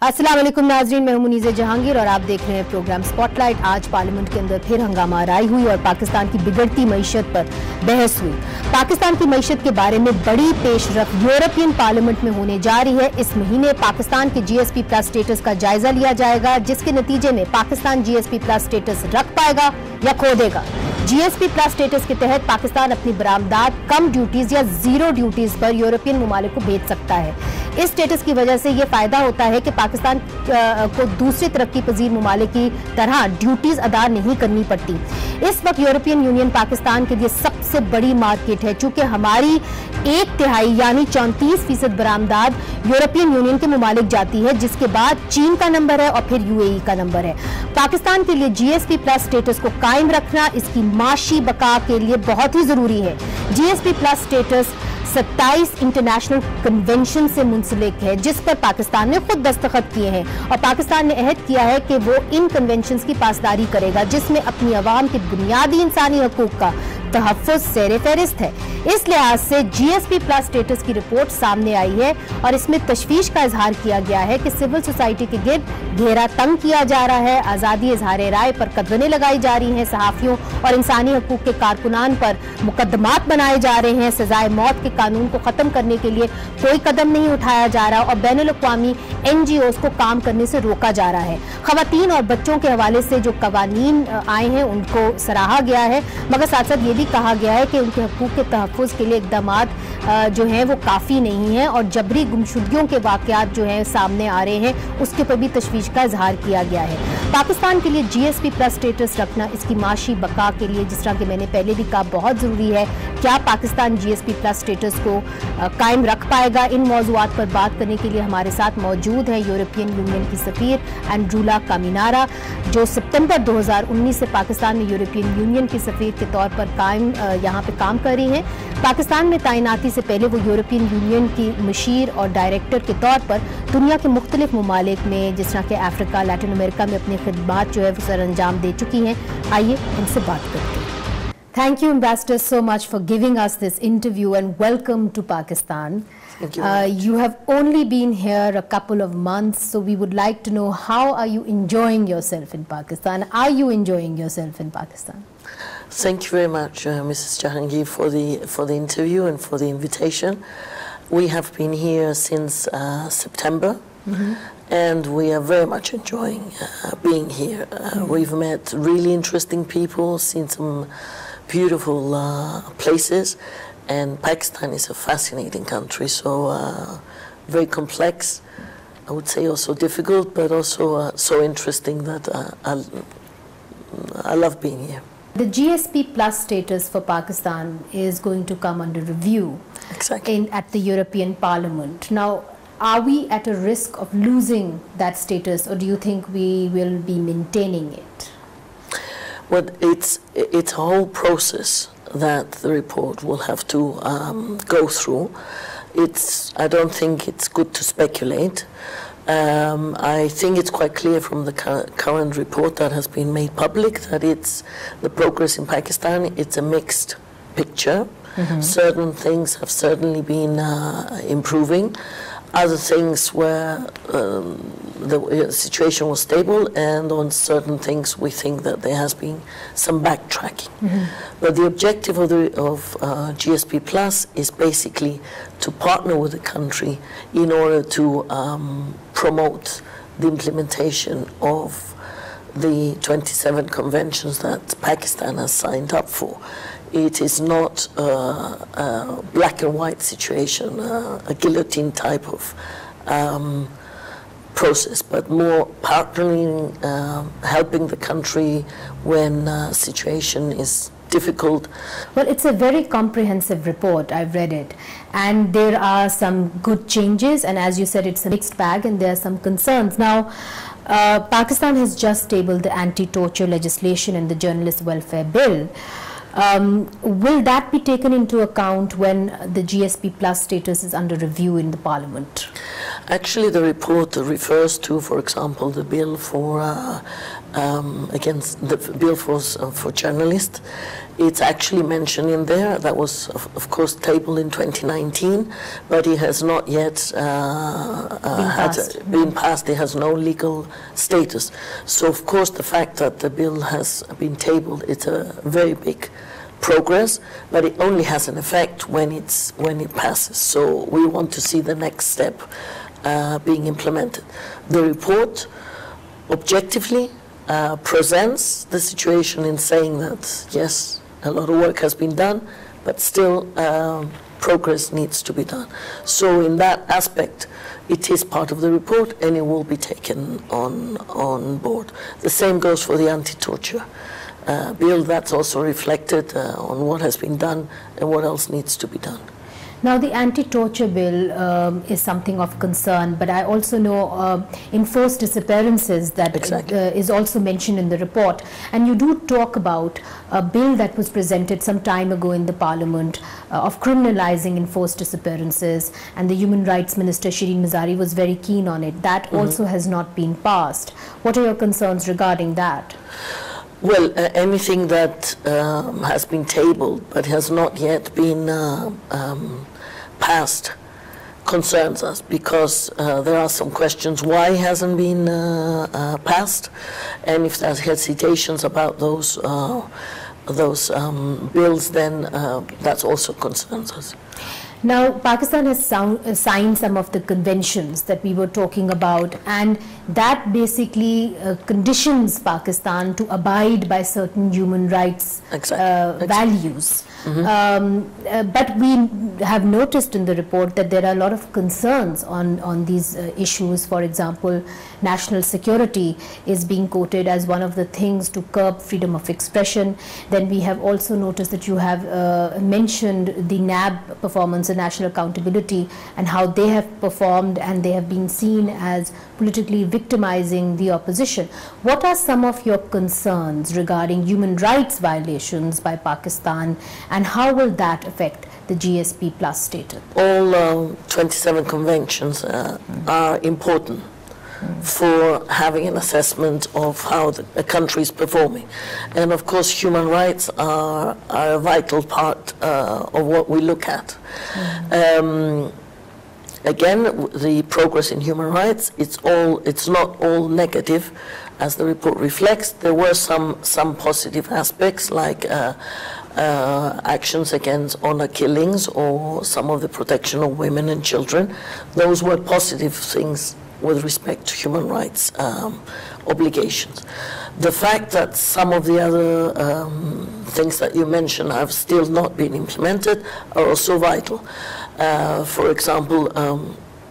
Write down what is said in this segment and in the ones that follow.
अस्सलाम वालेकुम नाज़रीन, मैं हूं मुनीज़े जहांगीर और आप देख रहे हैं प्रोग्राम स्पॉटलाइट। आज पार्लियामेंट के अंदर फिर हंगामा आराई हुई और पाकिस्तान की बिगड़ती मईशत पर बहस हुई। पाकिस्तान की मईशत के बारे में बड़ी पेशरफ यूरोपियन पार्लियामेंट में होने जा रही है। इस महीने पाकिस्तान के GSP प्लस स्टेटस का जायजा लिया जाएगा, जिसके नतीजे में पाकिस्तान GSP प्लस स्टेटस रख पाएगा या खो देगा। GSP प्लस स्टेटस के तहत पाकिस्तान अपनी बरामदात कम ड्यूटीज या जीरो ड्यूटीज पर यूरोपियन ममालिक को भेज सकता है। इस स्टेटस की वजह से ये फायदा होता है कि पाकिस्तान को दूसरे तरक्की पजीर ममालिक की तरह ड्यूटीज अदा नहीं करनी पड़ती। इस वक्त यूरोपियन यूनियन पाकिस्तान के लिए सबसे बड़ी मार्केट है, चूंकि हमारी 1/3 यानी 34% बरामदात यूरोपियन यूनियन के ममालिक जाती है, जिसके बाद चीन का नंबर है और फिर UAE का नंबर है। पाकिस्तान के लिए GSP प्लस स्टेटस को कायम रखना इसकी माशी बका के लिए बहुत ही जरूरी है। GSP plus status 27 international convention से मुंसलिक है, जिस पर पाकिस्तान ने खुद दस्तखत किए हैं और पाकिस्तान ने अहद किया है कि वो इन कन्वेंशंस की पासदारी करेगा, जिसमें अपनी अवाम के बुनियादी इंसानी हकूक का तहफ़्फ़ुज़ ज़ेर फ़हरिस्त है। इस लिहाज से GSP प्लस स्टेटस की रिपोर्ट सामने आई है और इसमें तशवीश का इजहार किया गया है कि सिविल सोसाइटी के गिर्द घेरा तंग किया जा रहा है, आज़ादी इजहार राय पर कदगनें लगाई जा रही हैं, सहाफ़ियों और इंसानी हकूक के कारकुनान पर मुकदमात बनाए जा रहे हैं, सजाए मौत के कानून को ख़त्म करने के लिए कोई कदम नहीं उठाया जा रहा और बैनुल-अक़वामी NGOs को काम करने से रोका जा रहा है। ख़वातीन और बच्चों के हवाले से जो कवानीन आए हैं उनको सराहा गया है, मगर साथ साथ ये भी कहा गया है कि उनके हकूक के तहफ़्फ़ुज़ के लिए इक़दामात जो हैं वो काफ़ी नहीं हैं और जबरी गुमशुदगियों के वाक़यात जो हैं सामने आ रहे हैं, उसके पर भी तशवीश का इजहार किया गया है। पाकिस्तान के लिए GSP प्लस स्टेटस रखना इसकी माशी बका के लिए, जिस तरह कि मैंने पहले भी कहा, बहुत ज़रूरी है। क्या पाकिस्तान GSP प्लस स्टेटस को कायम रख पाएगा? इन मौज़ूआत पर बात करने के लिए हमारे साथ मौजूद है यूरोपियन यूनियन की सफ़ीर एंड्रूला कामिनारा, जो सितंबर 2019 से पाकिस्तान में यूरोपियन यूनियन की सफ़ीर के तौर पर यहाँ पे काम कर रही हैं। पाकिस्तान में तैनाती से पहले वो यूरोपियन यूनियन की मुशीर और डायरेक्टर के तौर पर दुनिया के मुख्तलिफ ममालिक में, जिस तरह के अफ्रीका, लैटिन अमेरिका में अपनी खिदमात जो है वो सर अंजाम दे चुकी हैं। आइए इनसे बात करते हैं। Thank you, Ambassador, so much for giving us this interview and welcome to Pakistan. Thank you. You have only been here a couple of months, so we would like to know, how are you enjoying yourself in Pakistan? Are you enjoying yourself in Pakistan? Thank you very much, Mrs. Jahangir, for the interview and for the invitation. We have been here since September, and we are very much enjoying being here. We've met really interesting people, seen some beautiful places, and Pakistan is a fascinating country, so very complex, I would say, also difficult, but also so interesting that I love being here. The GSP plus status for Pakistan is going to come under review. Exactly. At the European Parliament. Now, are we at a risk of losing that status, or do you think we will be maintaining it? Well, it's a whole process that the report will have to go through. I don't think it's good to speculate. I think it's quite clear from the current report that has been made public that the progress in Pakistan, it's a mixed picture. Certain things have certainly been improving. Other things where the situation was stable, and on certain things we think that there has been some backtracking. But the objective of GSP Plus is basically to partner with the country in order to promote the implementation of the 27 conventions that Pakistan has signed up for. It is not a black and white situation, a guillotine type of process, but more partnering, helping the country when situation is difficult. Well, it's a very comprehensive report. I've read it, and there are some good changes, and as you said, it's a mixed bag, and there are some concerns. Now, Pakistan has just tabled the anti-torture legislation and the journalist welfare bill. Will that be taken into account when the GSP plus status is under review in the Parliament? Actually, the report refers to, for example, the bill for for journalists. It's actually mentioned in there. That was, of course, tabled in 2019, but it has not yet been passed. It has no legal status. So, of course, the fact that the bill has been tabled, it's a very big progress, but it only has an effect when it passes. So we want to see the next step being implemented. The report objectively presents the situation in saying that, yes, a lot of work has been done, but still progress needs to be done. So in that aspect, it is part of the report and it will be taken on board. The same goes for the anti-torture bill. That's also reflected on what has been done and what else needs to be done. Now, the anti-torture bill is something of concern, but I also know enforced disappearances that is also mentioned in the report. And you do talk about a bill that was presented some time ago in the Parliament of criminalizing enforced disappearances, and the Human Rights Minister Shireen Mazari was very keen on it. That also has not been passed. What are your concerns regarding that? Well, anything that has been tabled but has not yet been passed concerns us, because there are some questions why it hasn't been passed, and if there's hesitations about those bills, then that also concerns us. Now, Pakistan has signed some of the conventions that we were talking about, and that basically conditions Pakistan to abide by certain human rights values. But we have noticed in the report that there are a lot of concerns on these issues. For example, national security is being quoted as one of the things to curb freedom of expression. Then we have also noticed that you have mentioned the NAB performance, the National Accountability, and how they have performed, and they have been seen as politically victimizing the opposition. What are some of your concerns regarding human rights violations by Pakistan, and how will that affect the GSP Plus status? All 27 conventions are important for having an assessment of how a country is performing. And of course, human rights are a vital part of what we look at. Again, the progress in human rights, it's not all negative, as the report reflects. There were some positive aspects, like actions against honor killings or some of the protection of women and children. Those were positive things with respect to human rights obligations. The fact that some of the other things that you mentioned have still not been implemented are also vital. For example,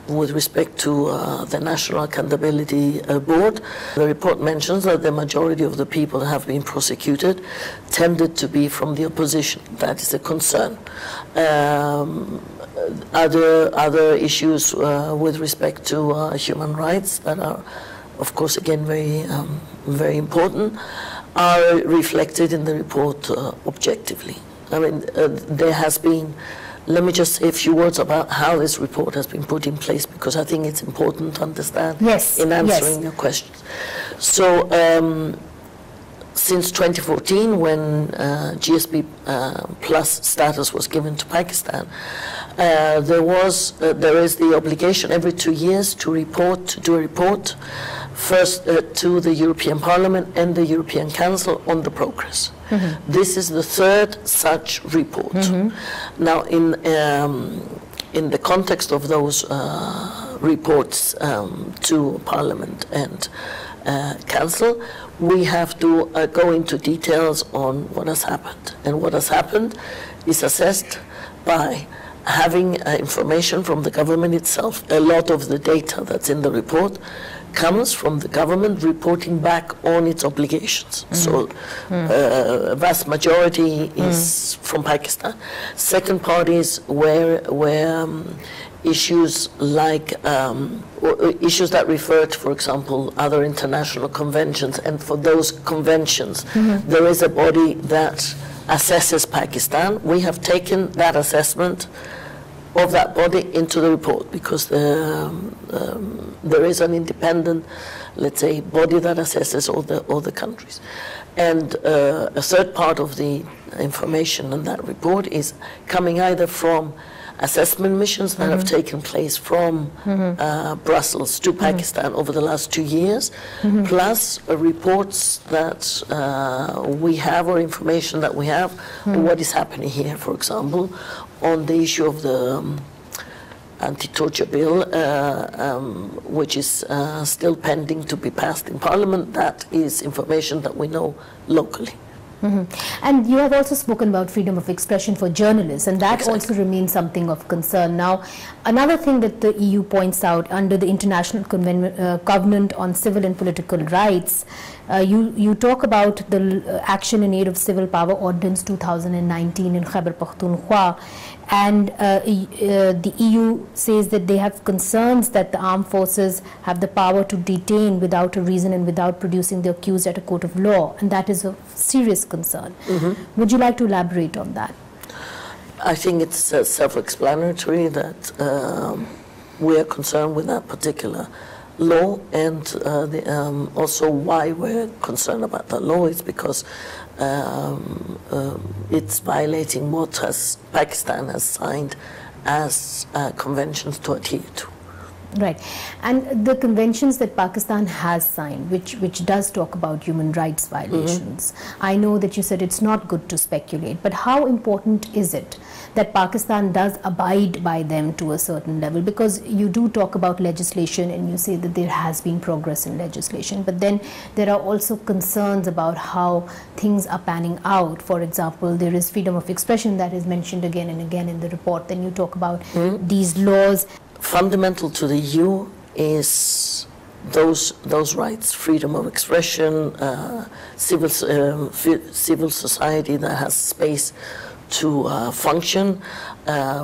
with respect to the National Accountability Board, the report mentions that the majority of the people that have been prosecuted tended to be from the opposition. That is a concern. Other issues with respect to human rights that are, of course, again, very important, are reflected in the report objectively. I mean, there has been. Let me just say a few words about how this report has been put in place, because I think it's important to understand in answering your questions. So, since 2014, when GSP Plus status was given to Pakistan, there is the obligation every 2 years to do a report, first to the European Parliament and the European Council on the progress. This is the third such report. Now, in the context of those reports to Parliament and Council, we have to go into details on what has happened. And what has happened is assessed by having information from the government itself. A lot of the data that's in the report comes from the government reporting back on its obligations. So a vast majority is from Pakistan. Second part is where issues like issues that refer to, for example, other international conventions, and for those conventions there is a body that assesses Pakistan. We have taken that assessment of that body into the report, because there is an independent, let's say, body that assesses all the countries. And a third part of the information in that report is coming either from assessment missions that have taken place from Brussels to Pakistan over the last 2 years, plus reports that we have, or information that we have, what is happening here, for example, on the issue of the anti-torture bill, which is still pending to be passed in Parliament. That is information that we know locally. And you have also spoken about freedom of expression for journalists, and that also remains something of concern. Now, another thing that the EU points out under the International Covenant on Civil and Political Rights, you talk about the Action in Aid of Civil Power Ordinance 2019 in Khyber Pakhtunkhwa, and the EU says that they have concerns that the armed forces have the power to detain without a reason and without producing the accused at a court of law, and that is a serious concern. Would you like to elaborate on that? I think it's self-explanatory that we are concerned with that particular law, and also why we're concerned about that law is because it's violating what Pakistan has signed as conventions to adhere to. Right. And the conventions that Pakistan has signed, which does talk about human rights violations, I know that you said it's not good to speculate, but how important is it that Pakistan does abide by them to a certain level? Because you do talk about legislation and you say that there has been progress in legislation, but then there are also concerns about how things are panning out. For example, there is freedom of expression that is mentioned again and again in the report. Then you talk about these laws. Fundamental to the EU is those rights: freedom of expression, civil society that has space to function,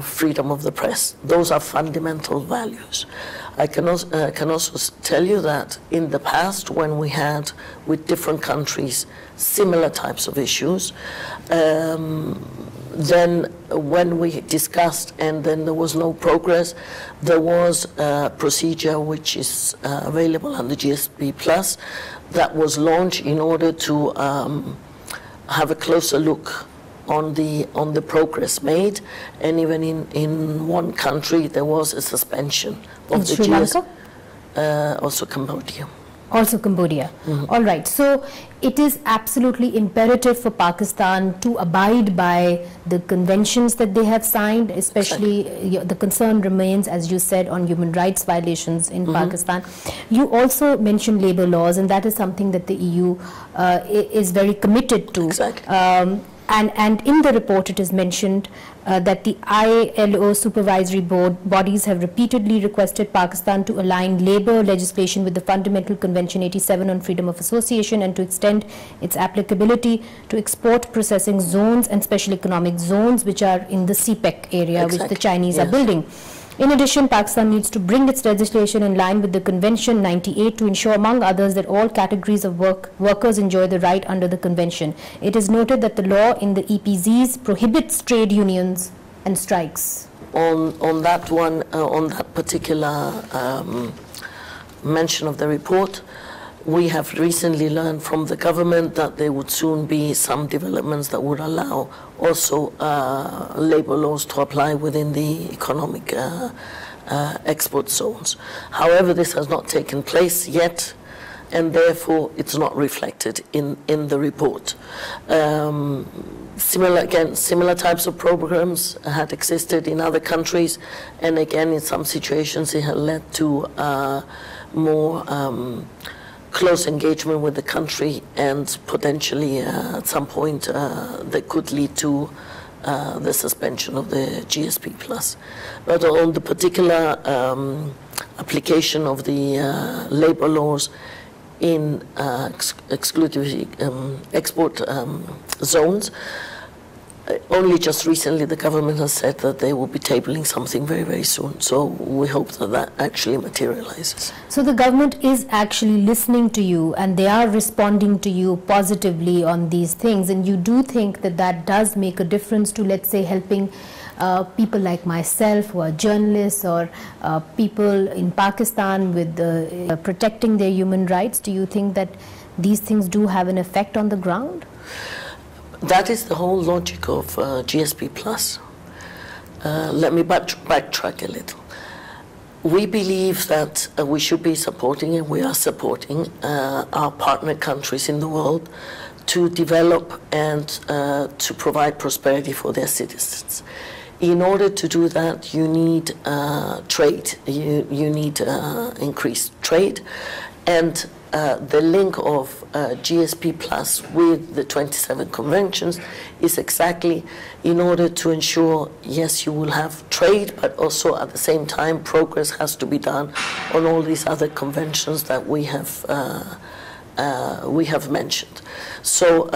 freedom of the press. Those are fundamental values. I can also tell you that in the past, when we had with different countries similar types of issues, then when we discussed and then there was no progress, there was a procedure which is available under GSP Plus that was launched in order to have a closer look on the progress made, and even in one country there was a suspension of the Sri Lanka? Also Cambodia. Also Cambodia. All right. So it is absolutely imperative for Pakistan to abide by the conventions that they have signed, especially the concern remains, as you said, on human rights violations in Pakistan. You also mentioned labor laws, and that is something that the EU is very committed to. Exactly. And in the report it is mentioned that the ILO supervisory bodies have repeatedly requested Pakistan to align labor legislation with the Fundamental Convention 87 on Freedom of Association and to extend its applicability to export processing zones and special economic zones which are in the CPEC area, which the Chinese are building. In addition, Pakistan needs to bring its legislation in line with the Convention 98 to ensure, among others, that all categories of workers enjoy the right under the Convention. It is noted that the law in the EPZs prohibits trade unions and strikes. On that one, on that particular mention of the report, we have recently learned from the government that there would soon be some developments that would allow also labor laws to apply within the economic export zones. However, this has not taken place yet, and therefore it's not reflected in the report. Similar types of programs had existed in other countries, and again, in some situations, it had led to more close engagement with the country, and potentially at some point that could lead to the suspension of the GSP Plus. But on the particular application of the labor laws in exclusive export zones, only just recently the government has said that they will be tabling something very, very soon. So we hope that that actually materializes. So the government is actually listening to you and they are responding to you positively on these things. And you do think that that does make a difference to, let's say, helping people like myself who are journalists or people in Pakistan with protecting their human rights? Do you think that these things do have an effect on the ground? That is the whole logic of GSP+. Let me backtrack a little. We believe that we should be supporting, and we are supporting, our partner countries in the world to develop and to provide prosperity for their citizens. In order to do that, you need trade. You need increased trade. And the link of GSP Plus with the 27 conventions is exactly in order to ensure, yes, you will have trade, but also at the same time progress has to be done on all these other conventions that we have mentioned. So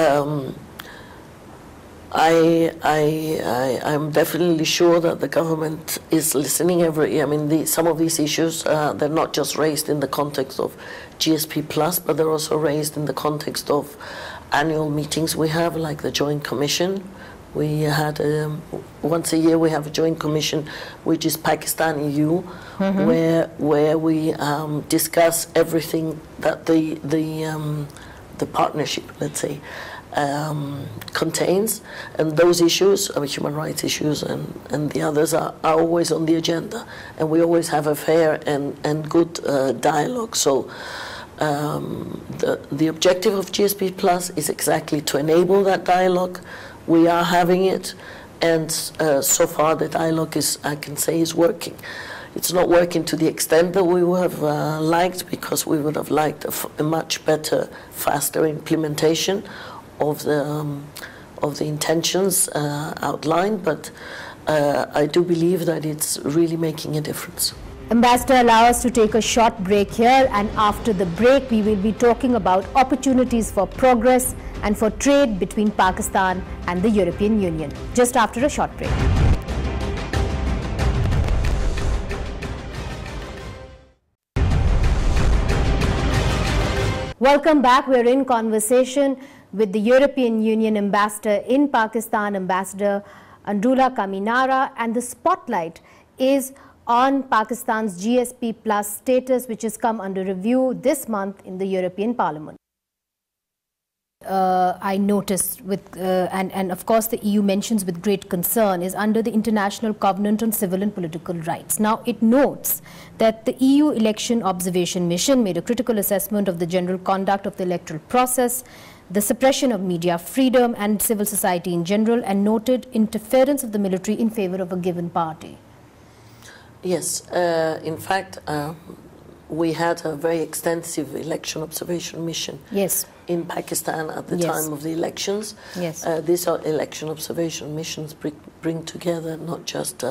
I'm definitely sure that the government is listening. Some of these issues, they're not just raised in the context of GSP Plus, but they're also raised in the context of annual meetings we have, like the Joint Commission. We had, once a year we have a Joint Commission, which is Pakistan-EU, where we discuss everything that the partnership, let's say, contains, and those issues, human rights issues and the others are always on the agenda, and we always have a fair and good dialogue. So the objective of GSP Plus is exactly to enable that dialogue. We are having it, and so far the dialogue is, I can say, is working. It's not working to the extent that we would have liked, because we would have liked a much better, faster implementation of the intentions outlined, but I do believe that it's really making a difference. Ambassador, allow us to take a short break here, and after the break we will be talking about opportunities for progress and for trade between Pakistan and the European Union, just after a short break. Welcome back. We're in conversation with the European Union Ambassador in Pakistan, Ambassador Androula Kaminara, and the spotlight is on Pakistan's GSP Plus status, which has come under review this month in the European Parliament. I noticed and of course the EU mentions with great concern, is under the International Covenant on Civil and Political Rights. Now it notes that the EU Election Observation Mission made a critical assessment of the general conduct of the electoral process, the suppression of media freedom and civil society in general, and noted interference of the military in favor of a given party. Yes, in fact, we had a very extensive election observation mission in Pakistan at the time of the elections. These election observation missions bring together not just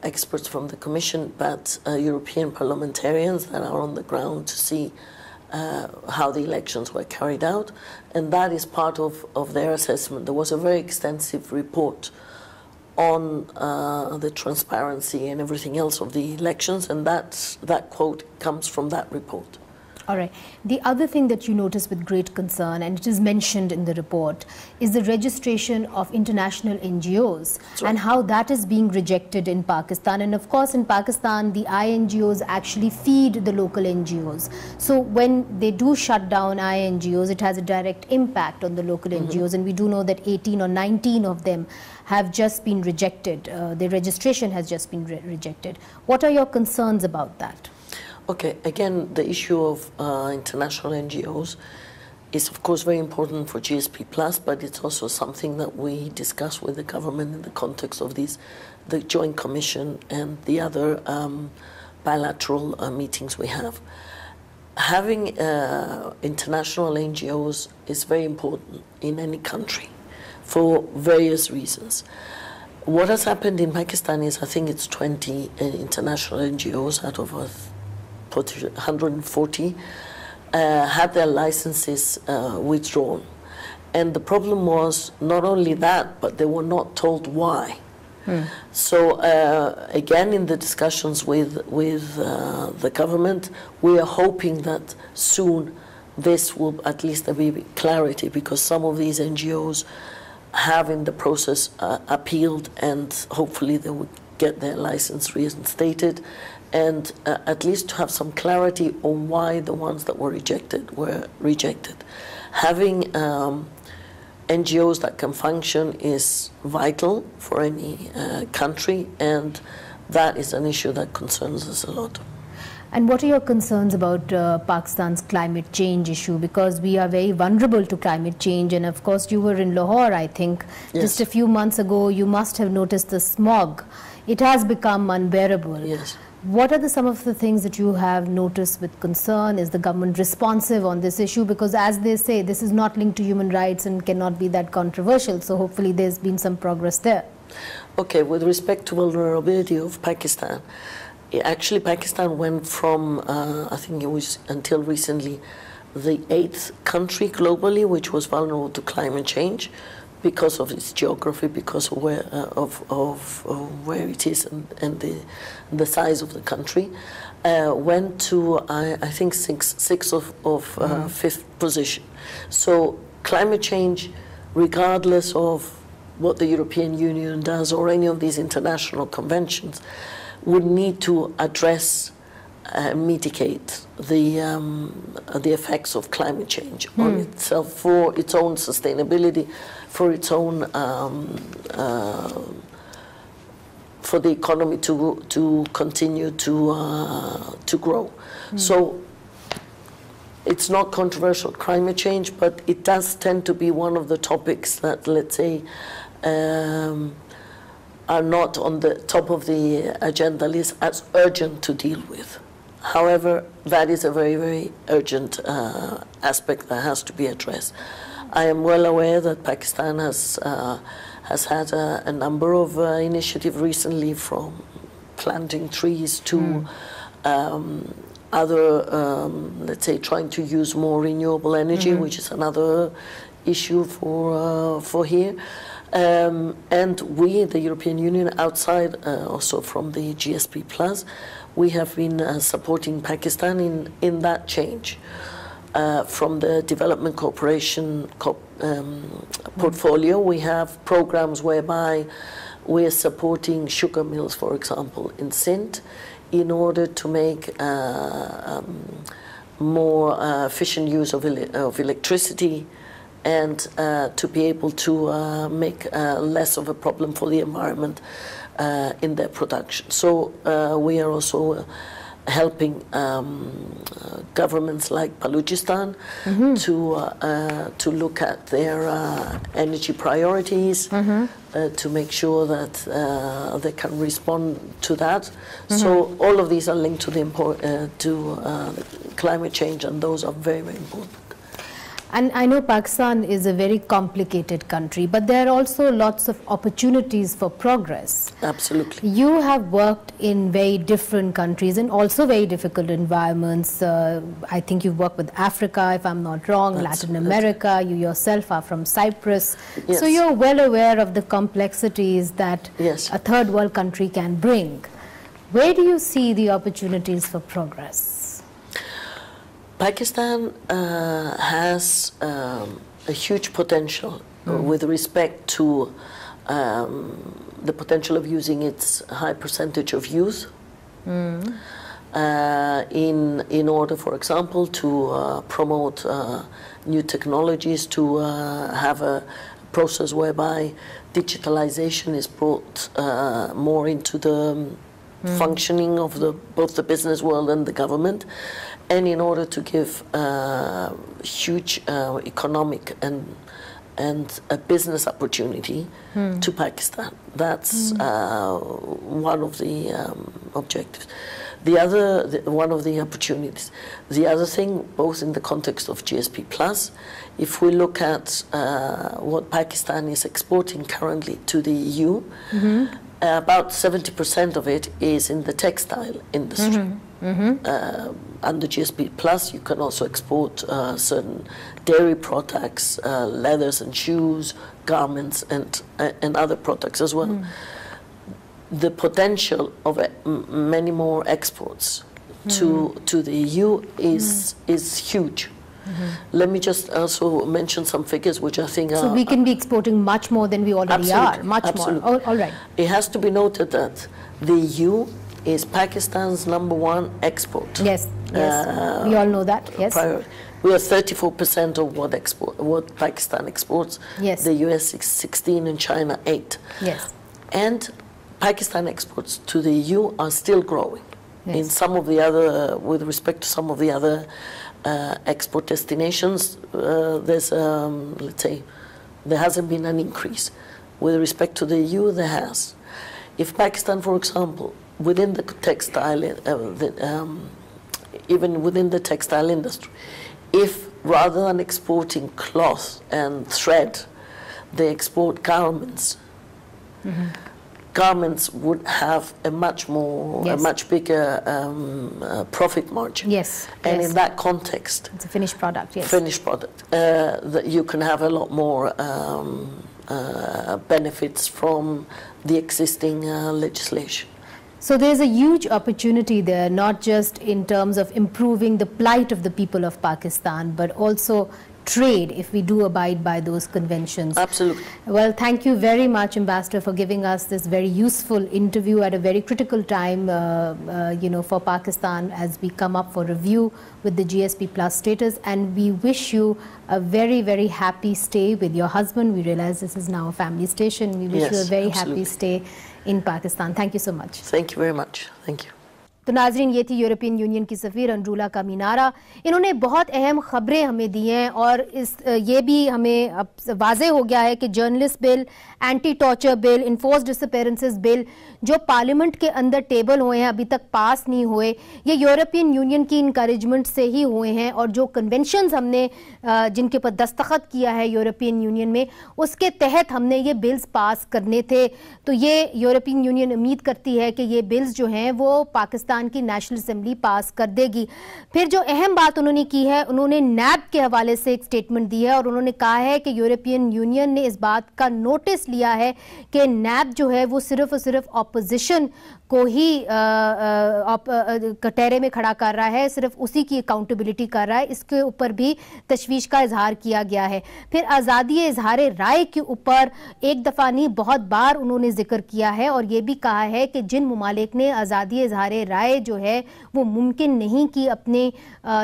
experts from the Commission, but European parliamentarians that are on the ground to see how the elections were carried out, and that is part of their assessment. There was a very extensive report on the transparency and everything else of the elections, and that quote comes from that report. All right. The other thing that you notice with great concern, and it is mentioned in the report, is the registration of international NGOs and how that is being rejected in Pakistan. And of course, in Pakistan, the INGOs actually feed the local NGOs. So when they do shut down INGOs, it has a direct impact on the local NGOs. And we do know that 18 or 19 of them have just been rejected. Their registration has just been rejected. What are your concerns about that? Okay, again, the issue of international NGOs is, of course, very important for GSP Plus, but it's also something that we discuss with the government in the context of the Joint Commission and the other bilateral meetings we have. Having international NGOs is very important in any country for various reasons. What has happened in Pakistan is, I think it's 20 international NGOs out of 140 had their licenses withdrawn. And the problem was not only that, but they were not told why. So again, in the discussions with the government, we are hoping that soon this will at least there be clarity, because some of these NGOs have in the process appealed, and hopefully they will get their license reinstated, and at least to have some clarity on why the ones that were rejected. Having NGOs that can function is vital for any country, and that is an issue that concerns us a lot. And what are your concerns about Pakistan's climate change issue? Because we are very vulnerable to climate change, and of course you were in Lahore, I think, just a few months ago. You must have noticed the smog. It has become unbearable. Yes. What are some of the things that you have noticed with concern? Is the government responsive on this issue? Because as they say, this is not linked to human rights and cannot be that controversial. So hopefully there's been some progress there. Okay, with respect to vulnerability of Pakistan, actually Pakistan went from, I think it was until recently, the 8th country globally which was vulnerable to climate change, because of its geography, because of where it is, and the size of the country, went to I think sixth of fifth position. So climate change, regardless of what the European Union does or any of these international conventions, would need to address mitigate the effects of climate change on itself, for its own sustainability, for its own for the economy to continue to grow. So it's not controversial, climate change, but it does tend to be one of the topics that, let's say, are not on the top of the agenda list as urgent to deal with. However, that is a very, very urgent aspect that has to be addressed. I am well aware that Pakistan has had a number of initiatives recently, from planting trees to other, let's say, trying to use more renewable energy, which is another issue for here. And we, the European Union, outside also from the GSP Plus, we have been supporting Pakistan in that change. From the development cooperation portfolio, we have programs whereby we are supporting sugar mills, for example, in Sindh, in order to make more efficient use of electricity, and to be able to make less of a problem for the environment in their production. So we are also helping governments like Balochistan to look at their energy priorities, to make sure that they can respond to that. So all of these are linked to the climate change, and those are very, very important. And I know Pakistan is a very complicated country, but there are also lots of opportunities for progress. Absolutely. You have worked in very different countries and also very difficult environments. I think you've worked with Africa, if I'm not wrong, Latin America. You yourself are from Cyprus. Yes. So you're well aware of the complexities that a third world country can bring. Where do you see the opportunities for progress? Pakistan has a huge potential with respect to the potential of using its high percentage of youth in order, for example, to promote new technologies, to have a process whereby digitalization is brought more into the functioning of both the business world and the government, and in order to give huge economic and a business opportunity to Pakistan. That's one of the objectives. One of the opportunities. The other thing, both in the context of GSP Plus, if we look at what Pakistan is exporting currently to the EU, about 70% of it is in the textile industry. under GSP Plus, you can also export certain dairy products, leathers and shoes, garments, and other products as well. The potential of many more exports to the EU is huge. Let me just also mention some figures which I think are... So we can be exporting much more than we already are, much more. Oh, all right. It has to be noted that the EU is Pakistan's #1 export. Yes, we all know that, yes. We are 34% of what Pakistan exports. Yes. The US is 16 and China 8. Yes. And Pakistan exports to the EU are still growing. Yes. In some of the other, with respect to some of the other export destinations, there's, let's say, there hasn't been an increase. With respect to the EU, there has. If Pakistan, for example, within the textile, even within the textile industry, if rather than exporting cloth and thread, they export garments, garments would have a much more, a much bigger profit margin. Yes. And in that context, it's a finished product. Yes. Finished product. That you can have a lot more benefits from the existing legislation. So there's a huge opportunity there, not just in terms of improving the plight of the people of Pakistan, but also trade if we do abide by those conventions. Absolutely. Well, thank you very much, Ambassador, for giving us this very useful interview at a very critical time, for Pakistan as we come up for review with the GSP Plus status. And we wish you a very, very happy stay with your husband. We realize this is now a family station. We wish you a very happy stay in Pakistan. Thank you so much. Thank you very much. Thank you. تو ناظرین یہ تھی European union کی سفیر انڈرولا کامینارا. انہوں نے بہت اہم خبریں ہمیں دی ہیں اور یہ بھی ہمیں واضح ہو گیا ہے کہ جرنلسٹ بل, اینٹی ٹارچر بل, انفورس ڈس اپیرنسز بل جو پارلیمنٹ کے اندر ٹیبل ہوئے ہیں ابھی تک پاس نہیں ہوئے, یہ یورپین یونین کی انکریجمنٹ سے ہی ہوئے ہیں. اور جو کنونشنز ہم نے جن کے اوپر دستخط کیا ہے یورپین یونین میں, اس کے تحت ہم نے یہ بلز پاس کرنے تھے. تو یہ یورپین یونین امید کرتی ہے کہ یہ بلز جو ہیں وہ پاکستان کی نیشنل اسمبلی پاس کر دے گی. پھر جو اہم بات انہوں نے کی ہے, انہوں نے نیب کے حوالے سے ایک سٹیٹمنٹ دی ہے اور انہوں نے کہا ہے کہ یورپین یونین نے اس بات کا نوٹس لیا ہے کہ نیب جو ہے وہ صرف اور صرف اپوزیشن کو ہی کٹہرے میں کھڑا کر رہا ہے, صرف اسی کی اکاؤنٹیبلٹی کر رہا ہے. اس کے اوپر بھی تشویش کا اظہار کیا گیا ہے. پھر آزادی اظہار رائے کے اوپر ایک دفعہ نہیں بہت بار انہوں نے ذکر کیا ہے اور یہ بھی کہا ہے کہ جن ممالک نے آزادی اظہار رائے جو ہے وہ ممکن نہیں کی اپنے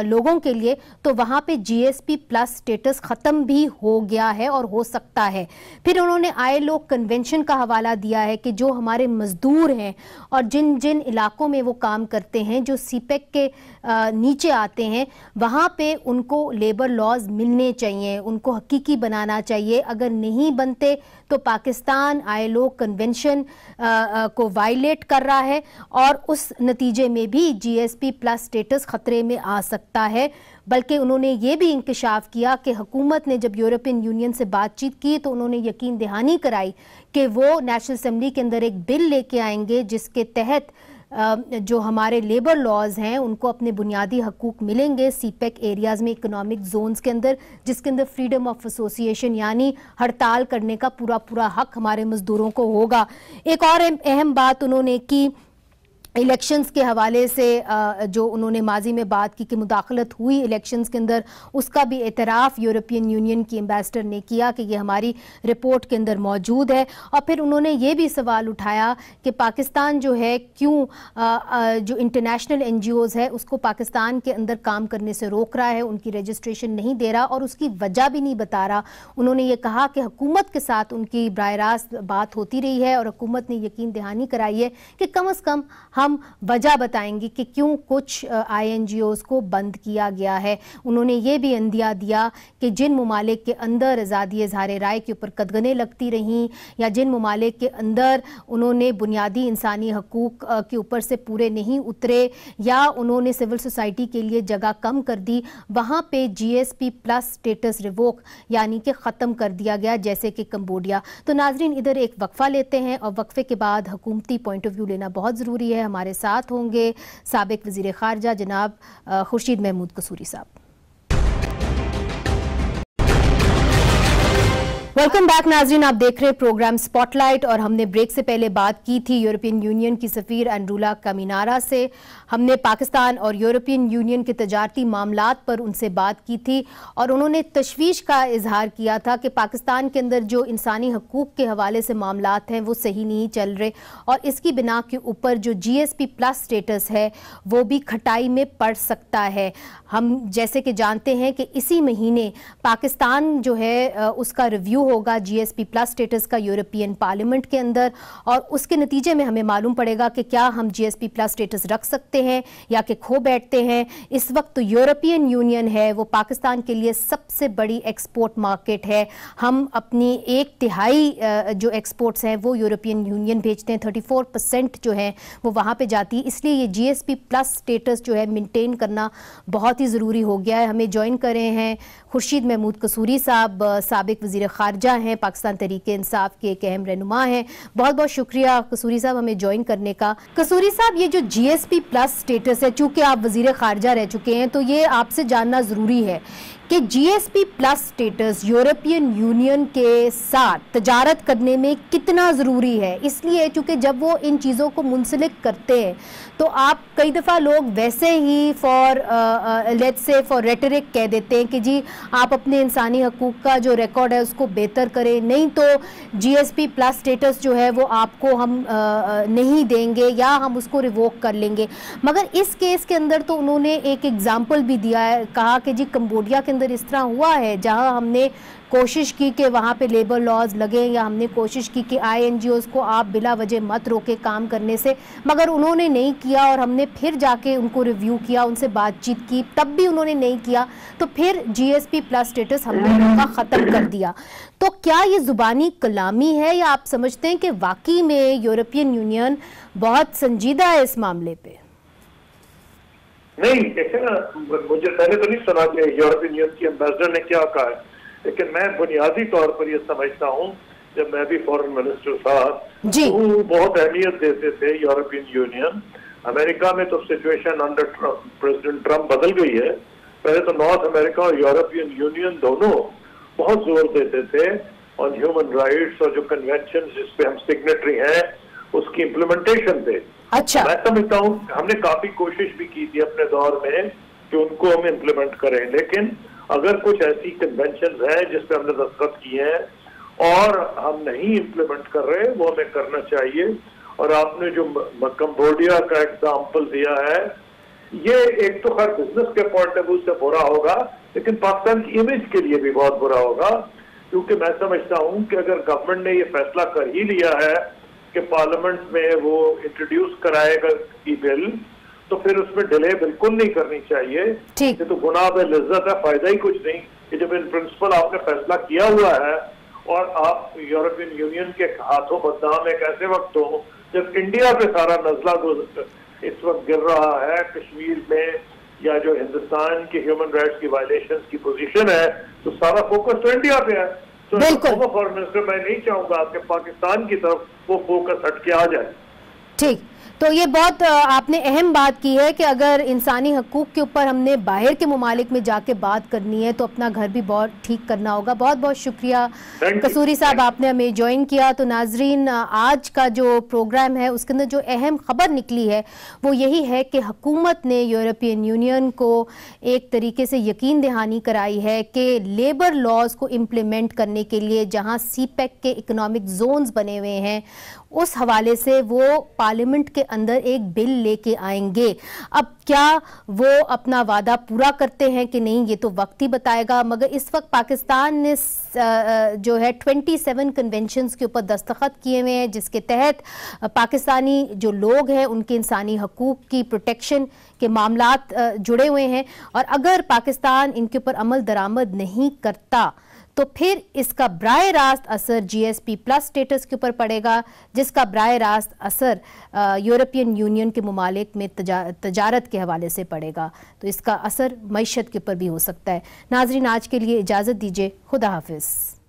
لوگوں کے لیے, تو وہاں پہ G S P plus status ختم بھی ہو گیا ہے اور ہو سکتا ہے. پھر انہوں نے ILO کنونشن کا حوالہ دیا ہے کہ جو ہمارے مزدور ہیں اور جن جن علاقوں میں وہ کام کرتے ہیں جو سی پیک کے نیچے آتے ہیں, وہاں پہ ان کو لیبر لاز ملنے چاہیے, ان کو حقیقی بنانا چاہیے. اگر نہیں بنتے تو پاکستان ILO کنونشن کو وائلیٹ کر رہا ہے اور اس نتیجے میں بھی جی ایس پی پلس سٹیٹس خطرے میں آ سکتا ہے. بلکہ انہوں نے یہ بھی انکشاف کیا کہ حکومت نے جب یورپین یونین سے بات چیت کی تو انہوں نے یقین دہانی کرائی کہ وہ نیشنل اسمبلی کے اندر ایک بل لے کے آئیں گے جس کے تحت جو ہمارے لیبر لاز ہیں ان کو اپنے بنیادی حقوق ملیں گے سی پیک ایریاز میں, اکنامک زونز کے اندر, جس کے اندر فریڈم آف ایسوسیشن یعنی ہڑتال کرنے کا پورا حق ہمارے مزدوروں کو ہوگا. ایک اور اہم بات انہوں نے کی الیکشنز کے حوالے سے, جو انہوں نے ماضی میں بات کی کہ مداخلت ہوئی الیکشنز کے اندر, اس کا بھی اعتراف یورپین یونین کی ایمبیسڈر نے کیا کہ یہ ہماری رپورٹ کے اندر موجود ہے. اور پھر انہوں نے یہ بھی سوال اٹھایا کہ پاکستان جو ہے کیوں جو انٹرنیشنل NGOز ہے اس کو پاکستان کے اندر کام کرنے سے روک رہا ہے, ان کی رجسٹریشن نہیں دے رہا اور اس کی وجہ بھی نہیں بتا رہا. انہوں نے یہ کہا کہ حکومت کے ساتھ ان کی براہ راست بات ہوتی رہی ہے اور حکومت نے یقین دہانی کرائی ہے کہ کم از کم ہم وجہ بتائیں گے کہ کیوں کچھ INGOز کو بند کیا گیا ہے. انہوں نے یہ بھی اندیا دیا کہ جن ممالک کے اندر آزادی اظہار رائے کے اوپر قدغنیں لگتی رہیں یا جن ممالک کے اندر انہوں نے بنیادی انسانی حقوق کے اوپر سے پورے نہیں اترے یا انہوں نے سول سوسائٹی کے لیے جگہ کم کر دی, وہاں پہ G S P plus status revoke یعنی کہ ختم کر دیا گیا, جیسے کہ کمبوڈیا. تو ناظرین ادھر ایک وقفہ لیتے ہیں اور وقفے کے بعد حکومتی پوائنٹ آف ویو لینا بہت ضروری ہے. हमारे साथ होंगे साबिक वज़ीर ख़ारजा जनाब खुर्शीद महमूद कसूरी साहब। वेलकम बैक नाजरीन, आप देख रहे हैं प्रोग्राम स्पॉटलाइट और हमने ब्रेक से पहले बात की थी यूरोपियन यूनियन की सफ़ीर एंड्रूला कमिनारा से। हमने पाकिस्तान और यूरोपियन यूनियन के तजारती मामलात पर उनसे बात की थी और उन्होंने तशवीश का इजहार किया था कि पाकिस्तान के अंदर जो इंसानी हकूक़ के हवाले से मामलात हैं वो सही नहीं चल रहे और इसकी बिना के ऊपर जो GSP प्लस स्टेटस है वो भी खटाई में पड़ सकता है। हम जैसे कि जानते हैं कि इसी महीने पाकिस्तान जो है उसका रिव्यू होगा GSP प्लस स्टेटस का यूरोपियन पार्लियामेंट के अंदर और उसके नतीजे में हमें मालूम पड़ेगा कि क्या हम GSP प्लस स्टेटस रख सकते हैं या कि खो बैठते हैं। इस वक्त तो यूरोपियन यूनियन है वो पाकिस्तान के लिए सबसे बड़ी एक्सपोर्ट मार्केट है। हम अपनी 1/3 जो एक्सपोर्ट्स हैं वो यूरोपियन यूनियन भेजते हैं, 34% जो है वो वहाँ पे जाती है। इसलिए ये GSP प्लस स्टेटस जो है मेंटेन करना बहुत ही ज़रूरी हो गया है। हमें ज्वाइन कर रहे हैं खुर्शीद महमूद कसूरी साहब, साबिक वज़ीर ख़ारजा हैं, पाकिस्तान तहरीक-ए-इंसाफ के एक अहम रहनुमा हैं। बहुत बहुत शुक्रिया कसूरी साहब हमें ज्वाइन करने का। कसूरी साहब, ये जो GSP प्लस स्टेटस है, चूँकि आप वज़ीर ख़ारजा रह चुके हैं तो ये आपसे जानना ज़रूरी है कि GSP plus status European union के साथ तजारत करने में कितना ज़रूरी है। इसलिए चूँकि जब वो इन चीज़ों को मुंसलिक करते हैं तो आप कई दफ़ा लोग वैसे ही फॉर रेटरिक कह देते हैं कि जी आप अपने इंसानी हकूक़ का जो रिकॉर्ड है उसको बेहतर करें, नहीं तो GSP प्लस स्टेटस जो है वो आपको हम नहीं देंगे या हम उसको रिवोक कर लेंगे। मगर इस केस के अंदर तो उन्होंने एक एग्ज़ाम्पल भी दिया है, कहा कि जी कंबोडिया के अंदर इस तरह हुआ है जहां हमने कोशिश की कि वहाँ पे लेबर लॉज लगे या हमने कोशिश की कि INGOs को आप बिला वजह मत रोके काम करने से, मगर उन्होंने नहीं किया और हमने फिर जाके उनको रिव्यू किया, उनसे बातचीत की, तब भी उन्होंने नहीं किया, तो फिर GSP प्लस स्टेटस हमने उनका ख़त्म कर दिया। तो क्या ये ज़ुबानी कलामी है या आप समझते हैं कि वाकई में यूरोपियन यूनियन बहुत संजीदा है इस मामले पे? नहीं, देखिए ना, मुझे पहले तो नहीं सुना कि यूरोपियन यूनियन की एम्बेसडर ने क्या कहा है, लेकिन मैं बुनियादी तौर पर ये समझता हूँ, जब मैं भी फॉरेन मिनिस्टर था तो बहुत अहमियत देते थे यूरोपियन यूनियन। अमेरिका में तो सिचुएशन अंडर प्रेसिडेंट ट्रम्प बदल गई है। पहले तो नॉर्थ अमेरिका और यूरोपियन यूनियन दोनों बहुत जोर देते थे ऑन ह्यूमन राइट्स और जो कन्वेंशन जिसपे हम सिग्नेटरी हैं उसकी इम्प्लीमेंटेशन पे। अच्छा, मैं समझता हूँ हमने काफी कोशिश भी की थी अपने दौर में कि उनको हम इम्प्लीमेंट करें, लेकिन अगर कुछ ऐसी कन्वेंशन है जिस पे हमने दस्तखत किए हैं और हम नहीं इम्प्लीमेंट कर रहे, वो हमें करना चाहिए। और आपने जो कंबोडिया का एग्जाम्पल दिया है, ये एक तो खैर बिजनेस के पॉइंट ऑफ व्यू से बुरा होगा, लेकिन पाकिस्तान की इमेज के लिए भी बहुत बुरा होगा, क्योंकि मैं समझता हूँ कि अगर गवर्नमेंट ने ये फैसला कर ही लिया है कि पार्लियामेंट में वो इंट्रोड्यूस कराएगा ई बिल, तो फिर उसमें डिले बिल्कुल नहीं करनी चाहिए। ये तो गुनाह पे लिज्जत है, फायदा ही कुछ नहीं। ये जब इन प्रिंसिपल आपने फैसला किया हुआ है और आप यूरोपियन यूनियन के हाथों बदनाम एक ऐसे वक्त हो जब इंडिया पे सारा नजला इस वक्त गिर रहा है, कश्मीर में या जो हिंदुस्तान की ह्यूमन राइट्स की वायलेशन की पोजीशन है, तो सारा फोकस तो इंडिया पे है। तो फॉरेन मिनिस्टर मैं नहीं चाहूंगा आपके पाकिस्तान की तरफ वो फोकस हटके आ जाए। ठीक, तो ये बहुत आपने अहम बात की है कि अगर इंसानी हकूक़ के ऊपर हमने बाहर के ममालिक में जाके बात करनी है तो अपना घर भी बहुत ठीक करना होगा। बहुत बहुत शुक्रिया कसूरी साहब, आपने हमें ज्वाइन किया। तो नाजरीन, आज का जो प्रोग्राम है उसके अंदर जो अहम खबर निकली है वो यही है कि हुकूमत ने यूरोपियन यूनियन को एक तरीके से यकीन दहानी कराई है कि लेबर लॉज को इम्प्लीमेंट करने के लिए जहाँ CPEC के इकनॉमिक जोन्स बने हुए हैं उस हवाले से वो पार्लियामेंट के अंदर एक बिल लेके आएंगे। अब क्या वो अपना वादा पूरा करते हैं कि नहीं ये तो वक्त ही बताएगा, मगर इस वक्त पाकिस्तान ने जो है 27 कन्वेंशंस के ऊपर दस्तखत किए हुए हैं जिसके तहत पाकिस्तानी जो लोग हैं उनके इंसानी हकूक़ की प्रोटेक्शन के मामलात जुड़े हुए हैं। और अगर पाकिस्तान इनके ऊपर अमल दरामद नहीं करता तो फिर इसका बराह रास्त असर GSP प्लस स्टेटस के ऊपर पड़ेगा, जिसका बराह रास्त असर यूरोपियन यूनियन के ममालिक में तजारत के हवाले से पड़ेगा। तो इसका असर मईशत के ऊपर भी हो सकता है। नाजरीन, आज के लिए इजाज़त दीजिए। खुदा हाफिज़।